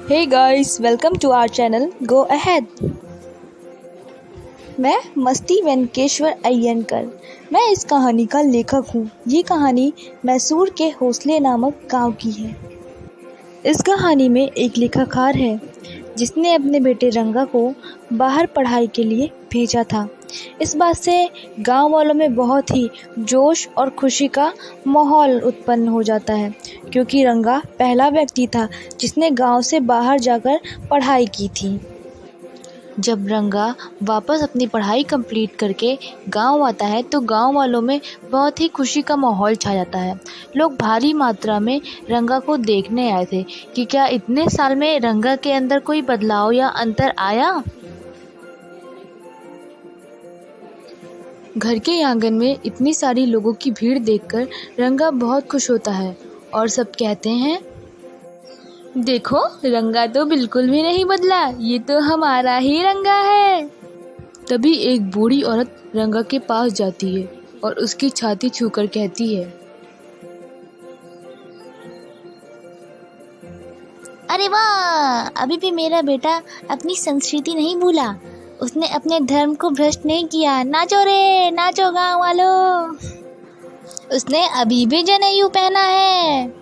Hey guys, welcome to our channel. Go ahead. मैं मस्ती वेंकटेश्वर अय्यंकर। मैं इस कहानी का लेखक हूँ। ये कहानी मैसूर के होसले नामक गांव की है। इस कहानी में एक लेखाकार है जिसने अपने बेटे रंगा को बाहर पढ़ाई के लिए भेजा था। इस बात से गांव वालों में बहुत ही जोश और खुशी का माहौल उत्पन्न हो जाता है, क्योंकि रंगा पहला व्यक्ति था जिसने गांव से बाहर जाकर पढ़ाई की थी। जब रंगा वापस अपनी पढ़ाई कंप्लीट करके गांव आता है तो गांव वालों में बहुत ही खुशी का माहौल छा जाता है। लोग भारी मात्रा में रंगा को देखने आए थे कि क्या इतने साल में रंगा के अंदर कोई बदलाव या अंतर आया। घर के आंगन में इतनी सारी लोगों की भीड़ देखकर रंगा बहुत खुश होता है और सब कहते हैं, देखो रंगा तो बिल्कुल भी नहीं बदला, ये तो हमारा ही रंगा है। तभी एक बूढ़ी औरत रंगा के पास जाती है और उसकी छाती छूकर कहती है, अरे वाह, अभी भी मेरा बेटा अपनी संस्कृति नहीं भूला। उसने अपने धर्म को भ्रष्ट नहीं किया। नाचो रे नाचो गांव वालों, उसने अभी भी जनेऊ पहना है।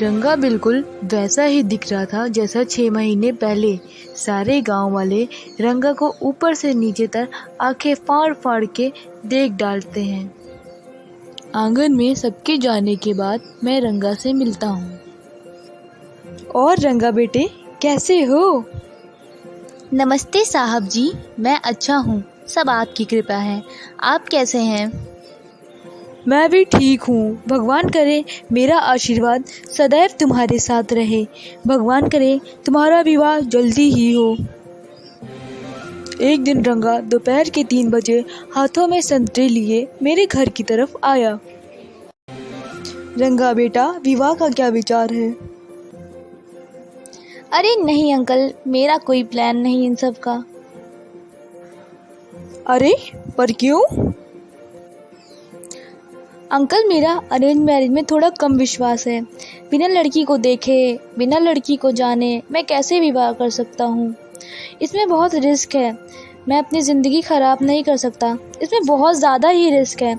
रंगा बिल्कुल वैसा ही दिख रहा था जैसा 6 महीने पहले। सारे गांव वाले रंगा को ऊपर से नीचे तक आंखें फाड़ फाड़ के देख डालते हैं। आंगन में सबके जाने के बाद मैं रंगा से मिलता हूँ। और रंगा बेटे कैसे हो? नमस्ते साहब जी, मैं अच्छा हूँ, सब आपकी कृपा है। आप कैसे हैं? मैं भी ठीक हूँ। भगवान करे मेरा आशीर्वाद सदैव तुम्हारे साथ रहे। भगवान करे तुम्हारा विवाह जल्दी ही हो। एक दिन रंगा दोपहर के 3 बजे हाथों में संतरे लिए मेरे घर की तरफ आया। रंगा बेटा, विवाह का क्या विचार है? अरे नहीं अंकल, मेरा कोई प्लान नहीं इन सब का। अरे पर क्यों? अंकल, मेरा अरेंज मैरिज में थोड़ा कम विश्वास है। बिना लड़की को देखे, बिना लड़की को जाने मैं कैसे विवाह कर सकता हूँ? इसमें बहुत रिस्क है। मैं अपनी ज़िंदगी ख़राब नहीं कर सकता। इसमें बहुत ज़्यादा ही रिस्क है।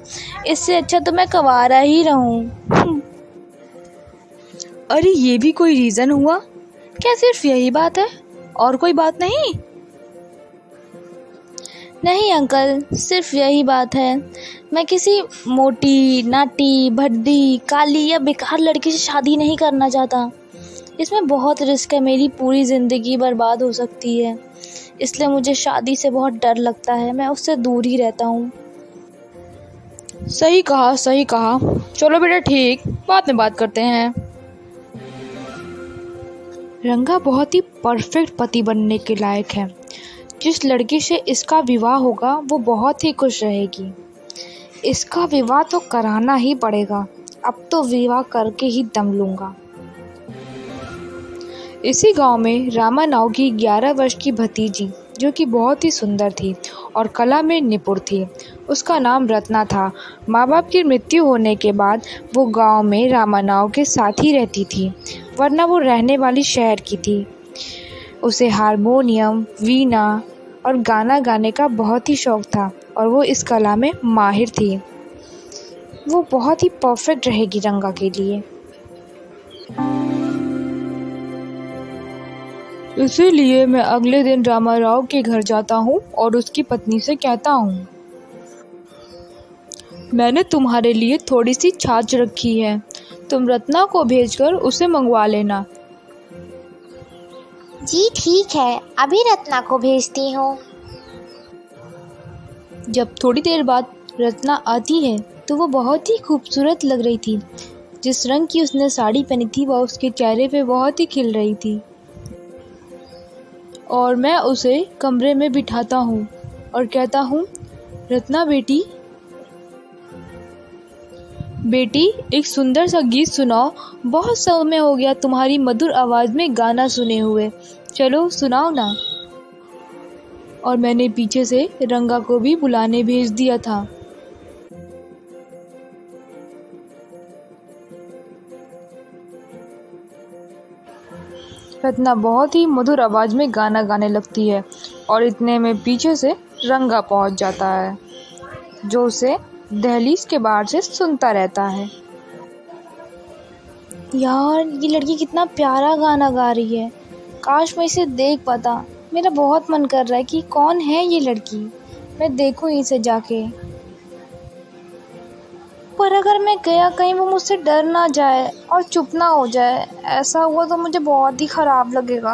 इससे अच्छा तो मैं कंवारा ही रहूँ। अरे ये भी कोई रीज़न हुआ? क्या सिर्फ यही बात है और कोई बात नहीं? नहीं अंकल, सिर्फ यही बात है। मैं किसी मोटी, नाटी, भद्दी, काली या बेकार लड़की से शादी नहीं करना चाहता। इसमें बहुत रिस्क है, मेरी पूरी ज़िंदगी बर्बाद हो सकती है। इसलिए मुझे शादी से बहुत डर लगता है, मैं उससे दूर ही रहता हूँ। सही कहा, सही कहा। चलो बेटा ठीक, बाद में बात करते हैं। रंगा बहुत ही परफेक्ट पति बनने के लायक है। जिस लड़की से इसका विवाह होगा वो बहुत ही खुश रहेगी। इसका विवाह तो कराना ही पड़ेगा। अब तो विवाह करके ही दम लूँगा। इसी गांव में रामा नाव की 11 वर्ष की भतीजी, जो कि बहुत ही सुंदर थी और कला में निपुण थी, उसका नाम रत्ना था। माँ बाप की मृत्यु होने के बाद वो गांव में रामा नाव के साथ ही रहती थी, वरना वो रहने वाली शहर की थी। उसे हारमोनियम, वीणा और गाना गाने का बहुत ही शौक था और वो इस कला में माहिर थी। वो बहुत ही परफेक्ट रहेगी रंगा के लिए। इसीलिए मैं अगले दिन रामा राव के घर जाता हूँ और उसकी पत्नी से कहता हूँ, मैंने तुम्हारे लिए थोड़ी सी छाछ रखी है, तुम रत्ना को भेजकर उसे मंगवा लेना। जी ठीक है, अभी रत्ना को भेजती हूँ। जब थोड़ी देर बाद रत्ना आती है तो वो बहुत ही खूबसूरत लग रही थी। जिस रंग की उसने साड़ी पहनी थी वह उसके चेहरे पे बहुत ही खिल रही थी। और मैं उसे कमरे में बिठाता हूँ और कहता हूँ, रत्ना बेटी, एक सुंदर सा गीत सुनाओ। बहुत समय हो गया तुम्हारी मधुर आवाज़ में गाना सुने हुए। चलो सुनाओ ना। और मैंने पीछे से रंगा को भी बुलाने भेज दिया था। रत्ना बहुत ही मधुर आवाज़ में गाना गाने लगती है और इतने में पीछे से रंगा पहुंच जाता है, जो उसे दहलीज के बाहर से सुनता रहता है। यार, ये लड़की कितना प्यारा गाना गा रही है। काश मैं इसे देख पाता। मेरा बहुत मन कर रहा है कि कौन है ये लड़की, मैं देखूं इसे जाके। पर अगर मैं गया कहीं वो मुझसे डर ना जाए और चुप ना हो जाए, ऐसा हुआ तो मुझे बहुत ही ख़राब लगेगा।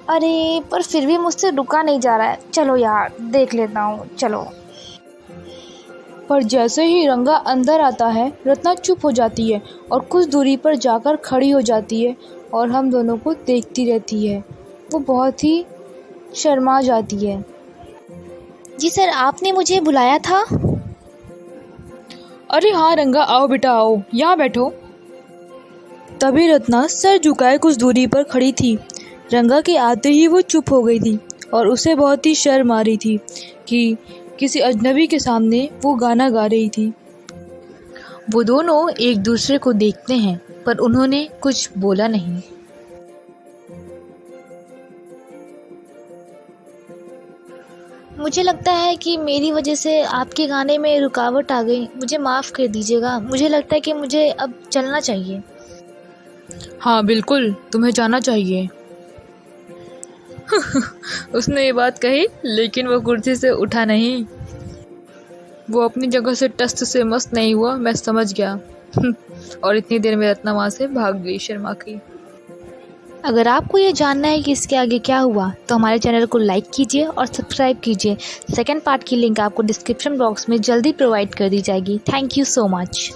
अरे पर फिर भी मुझसे रुका नहीं जा रहा है। चलो यार, देख लेता हूँ, चलो। पर जैसे ही रंगा अंदर आता है, रत्ना चुप हो जाती है और कुछ दूरी पर जाकर खड़ी हो जाती है और हम दोनों को देखती रहती है। वो बहुत ही शर्मा जाती है। जी सर, आपने मुझे बुलाया था? अरे हाँ रंगा, आओ बेटा आओ, यहाँ बैठो। तभी रत्ना सर झुकाए कुछ दूरी पर खड़ी थी। रंगा के आते ही वो चुप हो गई थी और उसे बहुत ही शर्म आ रही थी कि किसी अजनबी के सामने वो गाना गा रही थी। वो दोनों एक दूसरे को देखते हैं पर उन्होंने कुछ बोला नहीं। मुझे लगता है कि मेरी वजह से आपके गाने में रुकावट आ गई। मुझे माफ़ कर दीजिएगा। मुझे लगता है कि मुझे अब चलना चाहिए। हाँ बिल्कुल, तुम्हें जाना चाहिए। उसने ये बात कही लेकिन वो कुर्सी से उठा नहीं। वो अपनी जगह से टस्त से मस्त नहीं हुआ, मैं समझ गया। और इतनी देर में रत्ना वहाँ से भाग गई शर्मा की। अगर आपको ये जानना है कि इसके आगे क्या हुआ तो हमारे चैनल को लाइक कीजिए और सब्सक्राइब कीजिए। सेकंड पार्ट की लिंक आपको डिस्क्रिप्शन बॉक्स में जल्दी प्रोवाइड कर दी जाएगी। Thank you so much.